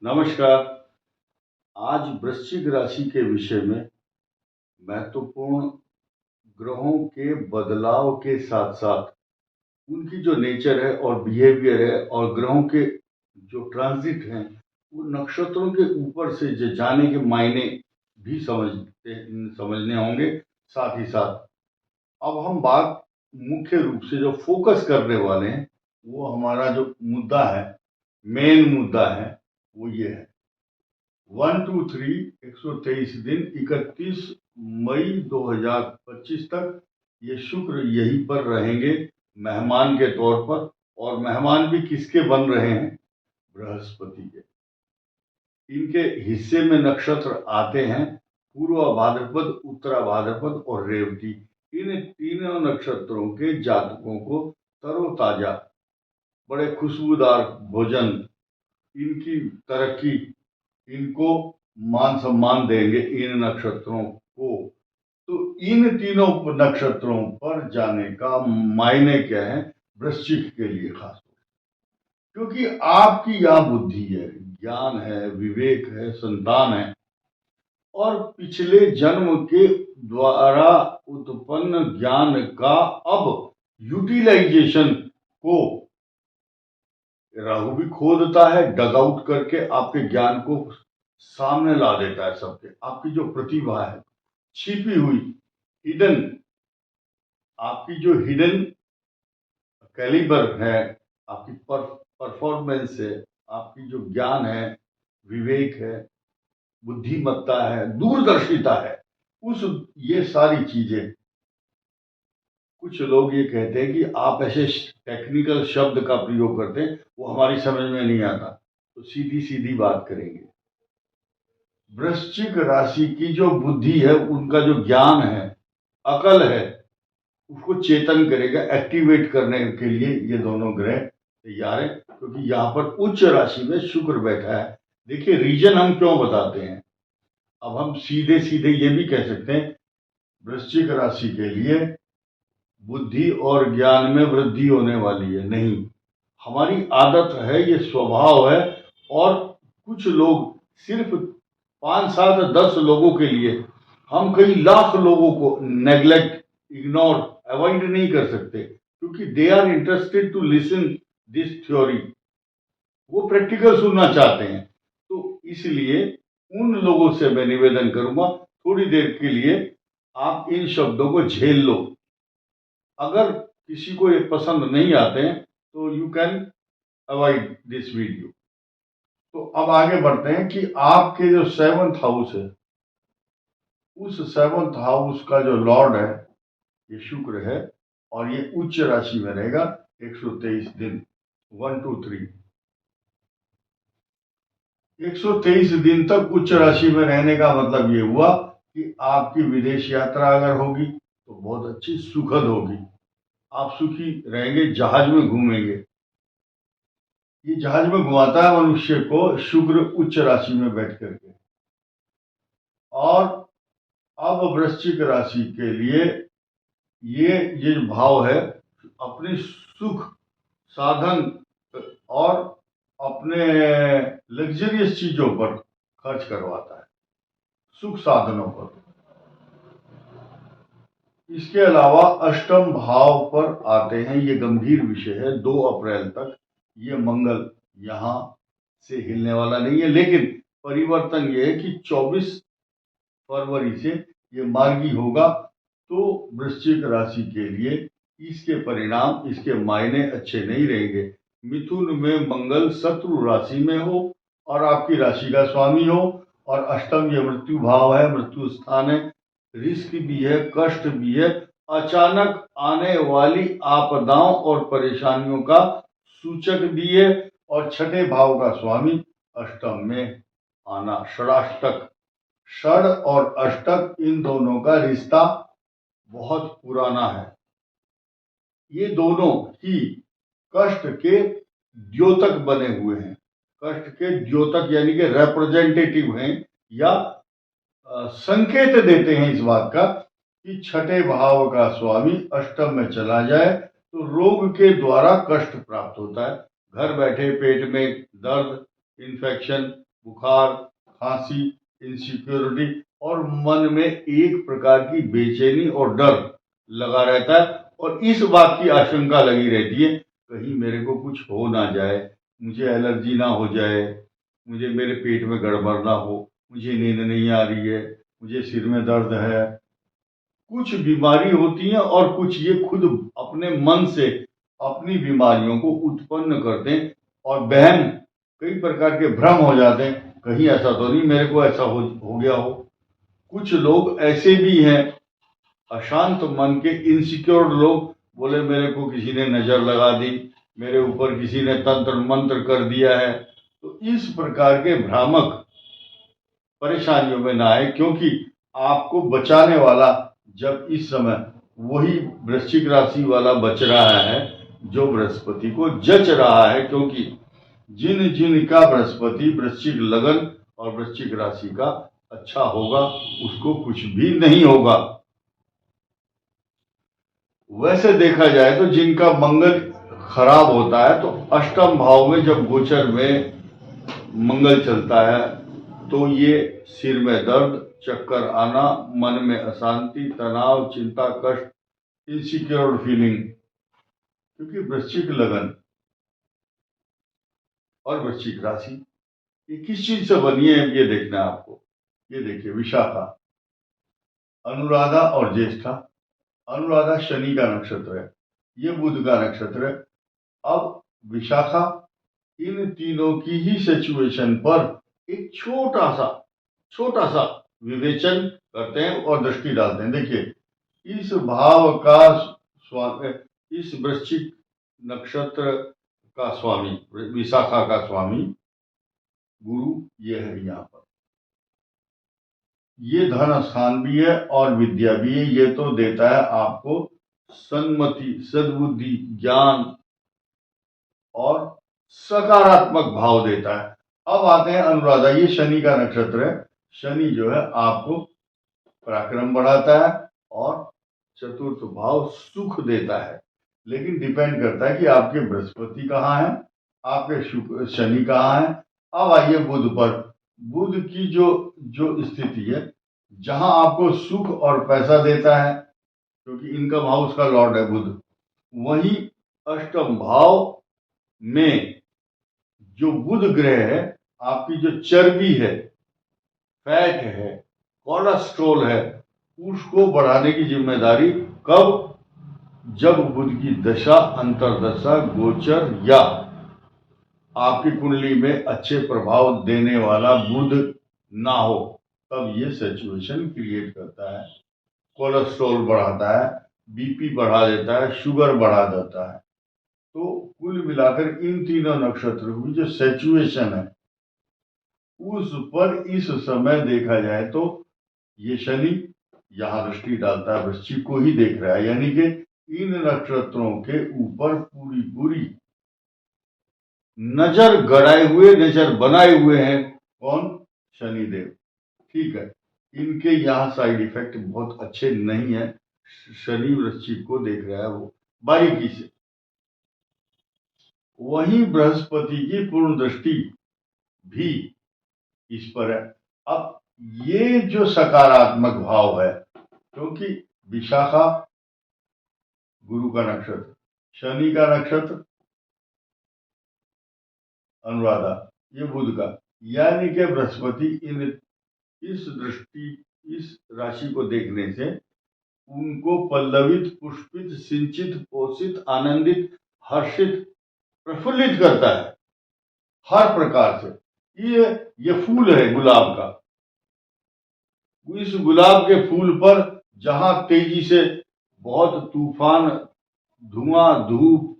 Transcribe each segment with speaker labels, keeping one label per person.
Speaker 1: नमस्कार। आज वृश्चिक राशि के विषय में महत्वपूर्ण ग्रहों के बदलाव के साथ साथ उनकी जो नेचर है और बिहेवियर है और ग्रहों के जो ट्रांजिट हैं वो नक्षत्रों के ऊपर से जो जाने के मायने भी समझने होंगे। साथ ही साथ अब हम बात मुख्य रूप से जो फोकस करने वाले हैं वो हमारा जो मुद्दा है, मेन मुद्दा है, वो ये है 1 2 3 123 दिन 31 मई 2025 तक ये शुक्र यहीं पर रहेंगे मेहमान के तौर पर। और मेहमान भी किसके बन रहे हैं? बृहस्पति के। इनके हिस्से में नक्षत्र आते हैं पूर्व भाद्रपद, उत्तरा भाद्रपद और रेवती। इन तीनों नक्षत्रों के जातकों को तरोताजा, बड़े खुशबूदार भोजन, इनकी तरक्की, इनको मान सम्मान देंगे इन नक्षत्रों को। तो इन तीनों नक्षत्रों पर जाने का मायने क्या है वृश्चिक के लिए खास, क्योंकि आपकी यह बुद्धि है, ज्ञान है, विवेक है, संतान है और पिछले जन्म के द्वारा उत्पन्न ज्ञान का अब यूटिलाइजेशन को राहु भी खोदता है, डग आउट करके आपके ज्ञान को सामने ला देता है सबके। आपकी जो प्रतिभा है, छिपी हुई हिडन, आपकी जो हिडन कैलिबर है, आपकी परफॉर्मेंस है, आपकी जो ज्ञान है, विवेक है, बुद्धिमत्ता है, दूरदर्शिता है, उस ये सारी चीजें, कुछ लोग ये कहते हैं कि आप ऐसे टेक्निकल शब्द का प्रयोग करते हैं वो हमारी समझ में नहीं आता, तो सीधी सीधी बात करेंगे। वृश्चिक राशि की जो बुद्धि है, उनका जो ज्ञान है, अकल है, उसको चेतन करेगा, एक्टिवेट करने के लिए ये दोनों ग्रह तैयार है, क्योंकि यहाँ पर उच्च राशि में शुक्र बैठा है। देखिए रीजन हम क्यों बताते हैं। अब हम सीधे सीधे ये भी कह सकते हैं वृश्चिक राशि के लिए बुद्धि और ज्ञान में वृद्धि होने वाली है। नहीं, हमारी आदत है, ये स्वभाव है। और कुछ लोग, सिर्फ 5 7 10 लोगों के लिए हम कई लाख लोगों को नेग्लेक्ट, इग्नोर, अवॉइड नहीं कर सकते, क्योंकि they are interested to listen this theory, वो प्रैक्टिकल सुनना चाहते हैं। तो इसलिए उन लोगों से मैं निवेदन करूंगा, थोड़ी देर के लिए आप इन शब्दों को झेल लो। अगर किसी को ये पसंद नहीं आते हैं तो you can avoid this video. तो अब आगे बढ़ते हैं कि आपके जो 7th हाउस है, उस 7th हाउस का जो लॉर्ड है ये शुक्र है और ये उच्च राशि में रहेगा 123 दिन। 1 2 3 123 दिन तक उच्च राशि में रहने का मतलब ये हुआ कि आपकी विदेश यात्रा अगर होगी तो बहुत अच्छी सुखद होगी, आप सुखी रहेंगे, जहाज में घूमेंगे। ये जहाज में घुमाता है मनुष्य को शुक्र उच्च राशि में बैठ करके। और अब वृश्चिक राशि के लिए ये भाव है, अपनी सुख साधन और अपने लग्जरियस चीजों पर खर्च करवाता है, सुख साधनों पर। इसके अलावा अष्टम भाव पर आते हैं, ये गंभीर विषय है। 2 अप्रैल तक ये मंगल यहां से हिलने वाला नहीं है, लेकिन परिवर्तन ये है कि 24 फरवरी से ये मार्गी होगा। तो वृश्चिक राशि के लिए इसके परिणाम, इसके मायने अच्छे नहीं रहेंगे। मिथुन में मंगल शत्रु राशि में हो और आपकी राशि का स्वामी हो, और अष्टम ये मृत्यु भाव है, मृत्यु स्थान है, रिस्क भी है, कष्ट भी है, अचानक आने वाली आपदाओं और परेशानियों का सूचक भी है। और छठे भाव का स्वामी अष्टम में आना, षडाष्टक, षड और अष्टक, इन दोनों का रिश्ता बहुत पुराना है। ये दोनों ही कष्ट के द्योतक बने हुए हैं। कष्ट के द्योतक यानी कि रिप्रेजेंटेटिव हैं, या संकेत देते हैं इस बात का कि छठे भाव का स्वामी अष्टम में चला जाए तो रोग के द्वारा कष्ट प्राप्त होता है। घर बैठे पेट में दर्द, इन्फेक्शन, बुखार, खांसी, इनसिक्योरिटी और मन में एक प्रकार की बेचैनी और डर लगा रहता है और इस बात की आशंका लगी रहती है कहीं मेरे को कुछ हो ना जाए, मुझे एलर्जी ना हो जाए, मुझे मेरे पेट में गड़बड़ ना हो, मुझे नींद नहीं आ रही है, मुझे सिर में दर्द है। कुछ बीमारी होती है और कुछ ये खुद अपने मन से अपनी बीमारियों को उत्पन्न करते हैं और वहम, कई प्रकार के भ्रम हो जाते हैं कहीं ऐसा तो नहीं मेरे को ऐसा हो गया हो। कुछ लोग ऐसे भी हैं अशांत मन के इनसिक्योर लोग, बोले मेरे को किसी ने नजर लगा दी, मेरे ऊपर किसी ने तंत्र मंत्र कर दिया है। तो इस प्रकार के भ्रामक परेशानियों में ना आए, क्योंकि आपको बचाने वाला जब इस समय वही वृश्चिक राशि वाला बच रहा है जो बृहस्पति को जच रहा है, क्योंकि जिन जिन का बृहस्पति वृश्चिक लगन और वृश्चिक राशि का अच्छा होगा उसको कुछ भी नहीं होगा। वैसे देखा जाए तो जिनका मंगल खराब होता है तो अष्टम भाव में जब गोचर में मंगल चलता है तो ये सिर में दर्द, चक्कर आना, मन में अशांति, तनाव, चिंता, कष्ट, इनसिक्योर फीलिंग, क्योंकि वृश्चिक लगन और वृश्चिक राशि ये किस चीज से बनी है ये देखना है आपको। ये देखिए विशाखा, अनुराधा और ज्येष्ठा। अनुराधा शनि का नक्षत्र है, ये बुध का नक्षत्र है। अब विशाखा इन तीनों की ही सिचुएशन पर एक छोटा सा विवेचन करते हैं और दृष्टि डालते हैं। देखिए इस भाव का स्वामी, इस वृश्चिक नक्षत्र का स्वामी, विशाखा का स्वामी गुरु ये है। यहाँ पर ये धन स्थान भी है और विद्या भी है। ये तो देता है आपको सन्मति, सद्बुद्धि, ज्ञान और सकारात्मक भाव देता है। अब आते हैं अनुराधा, ये शनि का नक्षत्र है। शनि जो है आपको पराक्रम बढ़ाता है और चतुर्थ भाव सुख देता है, लेकिन डिपेंड करता है कि आपके बृहस्पति कहाँ है, आपके शनि कहाँ है। अब आइए बुध पर। बुध की जो जो स्थिति है, जहां आपको सुख और पैसा देता है, क्योंकि इनकम हाउस का लॉर्ड है बुध, वहीं अष्टम भाव में जो बुध ग्रह है आपकी जो चर्बी है, फैट है, कोलेस्ट्रोल है, उसको बढ़ाने की जिम्मेदारी कब, जब बुध की दशा, अंतरदशा, गोचर या आपकी कुंडली में अच्छे प्रभाव देने वाला बुध ना हो, तब ये सिचुएशन क्रिएट करता है। कोलेस्ट्रॉल बढ़ाता है, बीपी बढ़ा देता है, शुगर बढ़ा देता है। तो कुल मिलाकर इन तीनों नक्षत्रों की जो सिचुएशन है उस पर इस समय देखा जाए तो ये शनि यहां दृष्टि डालता है, वृश्चिक को ही देख रहा है, यानी कि इन नक्षत्रों के ऊपर पूरी पूरी नजर गड़ाए हुए, नजर बनाए हुए हैं कौन, शनिदेव। ठीक है, इनके यहाँ साइड इफेक्ट बहुत अच्छे नहीं है। शनि वृश्चिक को देख रहा है वो बारीकी से। वहीं बृहस्पति की पूर्ण दृष्टि भी इस पर है। अब ये जो सकारात्मक भाव है, क्योंकि विशाखा गुरु का नक्षत्र, शनि का नक्षत्र अनुराधा ये बुध का, यानी कि बृहस्पति इन इस दृष्टि, इस राशि को देखने से उनको पल्लवित, पुष्पित, सिंचित, पोषित, आनंदित, हर्षित, प्रफुल्लित करता है हर प्रकार से। ये फूल है गुलाब का, इस गुलाब के फूल पर जहां तेजी से बहुत तूफान, धुआं, धूप,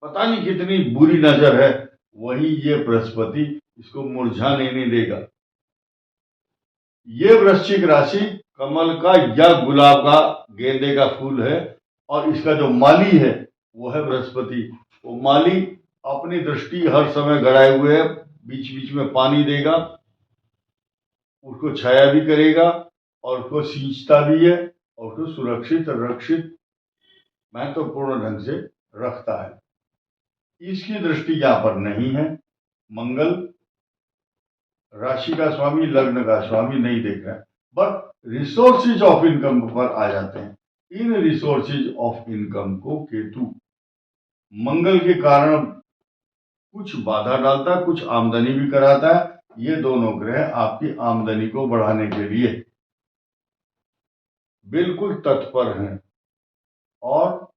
Speaker 1: पता नहीं कितनी बुरी नजर है, वही ये बृहस्पति इसको मुरझाने नहीं देगा। ये वृश्चिक राशि कमल का या गुलाब का, गेंदे का फूल है और इसका जो माली है वो है बृहस्पति। वो माली अपनी दृष्टि हर समय गड़ाए हुए है, बीच बीच में पानी देगा, उसको छाया भी करेगा और उसको सींचता भी है और उसको सुरक्षित, रक्षित, महत्वपूर्ण ढंग से रखता है। इसकी दृष्टि यहां पर नहीं है। मंगल राशि का स्वामी, लग्न का स्वामी नहीं देख रहे हैं, बट रिसोर्सेज ऑफ इनकम पर आ जाते हैं। इन रिसोर्सेज ऑफ इनकम को केतु मंगल के कारण कुछ बाधा डालता है, कुछ आमदनी भी कराता है। ये दोनों ग्रह आपकी आमदनी को बढ़ाने के लिए बिल्कुल तत्पर हैं, और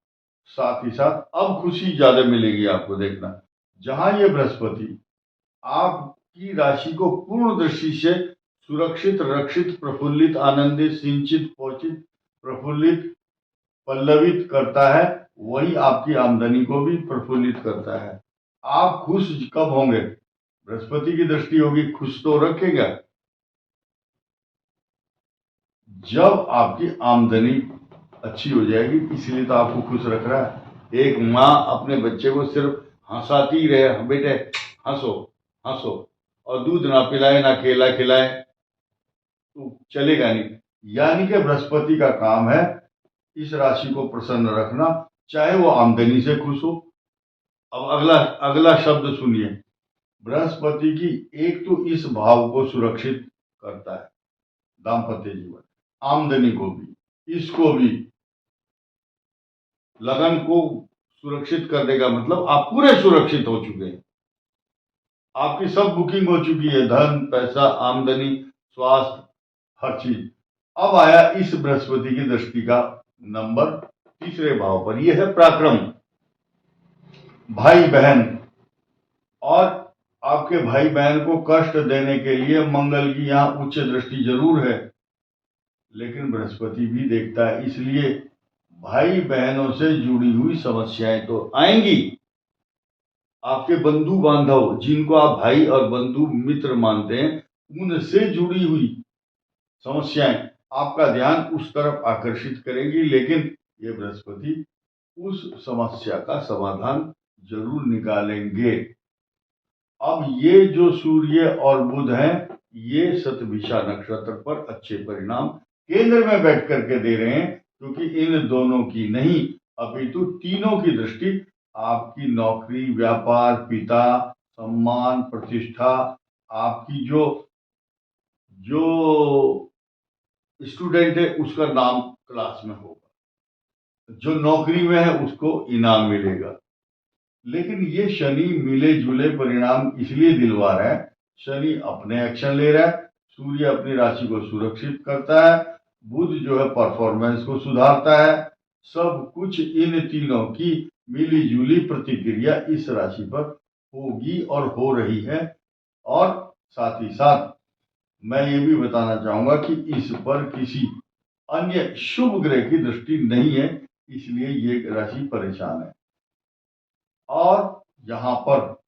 Speaker 1: साथ ही साथ अब खुशी ज्यादा मिलेगी आपको। देखना, जहां ये बृहस्पति आपकी राशि को पूर्ण दृष्टि से सुरक्षित, रक्षित, प्रफुल्लित, आनंदित, सिंचित, पोषित, प्रफुल्लित, पल्लवित करता है, वही आपकी आमदनी को भी प्रफुल्लित करता है। आप खुश कब होंगे? बृहस्पति की दृष्टि होगी, खुश तो रखेगा जब आपकी आमदनी अच्छी हो जाएगी, इसलिए तो आपको खुश रख रहा है। एक माँ अपने बच्चे को सिर्फ हंसाती रहे, "हाँ बेटे हंसो हंसो", और दूध ना पिलाए, ना केला खिलाए, तो चलेगा नहीं। यानी कि बृहस्पति का काम है इस राशि को प्रसन्न रखना, चाहे वो आमदनी से खुश हो। अब अगला अगला शब्द सुनिए। बृहस्पति की एक तो इस भाव को सुरक्षित करता है, दाम्पत्य जीवन, आमदनी को भी, इसको भी, लगन को सुरक्षित करने का मतलब आप पूरे सुरक्षित हो चुके हैं, आपकी सब बुकिंग हो चुकी है, धन, पैसा, आमदनी, स्वास्थ्य, हर चीज। अब आया इस बृहस्पति की दृष्टि का नंबर तीसरे भाव पर, यह है पराक्रम, भाई बहन। और आपके भाई बहन को कष्ट देने के लिए मंगल की यहां उच्च दृष्टि जरूर है, लेकिन बृहस्पति भी देखता है, इसलिए भाई बहनों से जुड़ी हुई समस्याएं तो आएंगी। आपके बंधु बांधव, जिनको आप भाई और बंधु मित्र मानते हैं, उनसे जुड़ी हुई समस्याएं आपका ध्यान उस तरफ आकर्षित करेंगी, लेकिन ये बृहस्पति उस समस्या का समाधान जरूर निकालेंगे। अब ये जो सूर्य और बुध हैं, ये शतभिषा नक्षत्र पर अच्छे परिणाम केंद्र में बैठ करके दे रहे हैं, क्योंकि इन दोनों की नहीं अपितु तीनों की दृष्टि आपकी नौकरी, व्यापार, पिता, सम्मान, प्रतिष्ठा, आपकी जो जो स्टूडेंट है उसका नाम क्लास में होगा, जो नौकरी में है उसको इनाम मिलेगा। लेकिन ये शनि मिले जुले परिणाम इसलिए दिलवा रहा है, शनि अपने एक्शन ले रहा है, सूर्य अपनी राशि को सुरक्षित करता है, बुध जो है परफॉर्मेंस को सुधारता है। सब कुछ इन तीनों की मिली जुली प्रतिक्रिया इस राशि पर होगी और हो रही है। और साथ ही साथ मैं ये भी बताना चाहूंगा कि इस पर किसी अन्य शुभ ग्रह की दृष्टि नहीं है, इसलिए ये राशि परेशान है। और यहां पर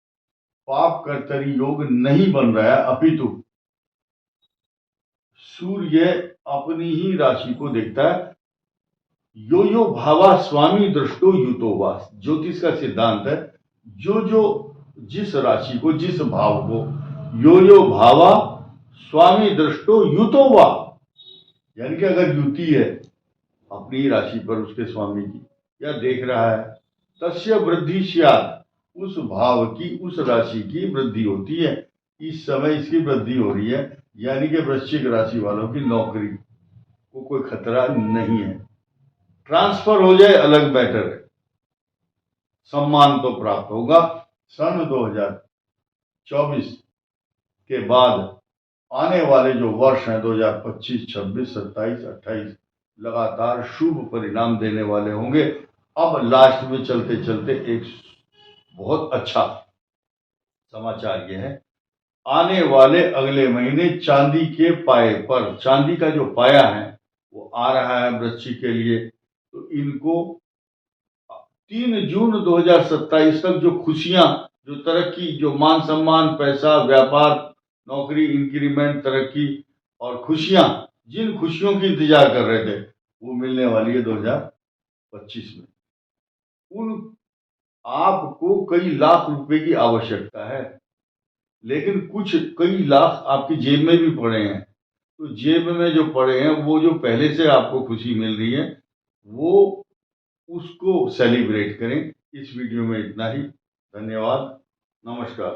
Speaker 1: पाप कर्तरी योग नहीं बन रहा है, अपितु सूर्य अपनी ही राशि को देखता है। यो यो भावा स्वामी दृष्टो युतोवा, ज्योतिष का सिद्धांत है, जो जो जिस राशि को, जिस भाव को यो यो भावा स्वामी दृष्टो युतोवा, यानी कि अगर युति है अपनी राशि पर उसके स्वामी की, या देख रहा है, तस्य वृद्धि स्यात्, उस भाव की, उस राशि की वृद्धि होती है। इस समय इसकी वृद्धि हो रही है, यानी कि वृश्चिक राशि वालों की नौकरी को कोई खतरा नहीं है। ट्रांसफर हो जाए अलग मैटर है, सम्मान तो प्राप्त होगा। सन 2024 के बाद आने वाले जो वर्ष हैं 2025, 26, 27, 28 लगातार शुभ परिणाम देने वाले होंगे। अब लास्ट में चलते चलते एक बहुत अच्छा समाचार यह है, आने वाले अगले महीने चांदी के पाए पर, चांदी का जो पाया है वो आ रहा है वृश्चिक के लिए। तो इनको 3 जून 2027 तक जो खुशियां, जो तरक्की, जो मान सम्मान, पैसा, व्यापार, नौकरी, इंक्रीमेंट, तरक्की और खुशियां, जिन खुशियों की इंतजार कर रहे थे वो मिलने वाली है 2025 में। उन आपको कई लाख रुपए की आवश्यकता है, लेकिन कुछ कई लाख आपकी जेब में भी पड़े हैं। तो जेब में जो पड़े हैं, वो जो पहले से आपको खुशी मिल रही है, वो उसको सेलिब्रेट करें। इस वीडियो में इतना ही। धन्यवाद, नमस्कार।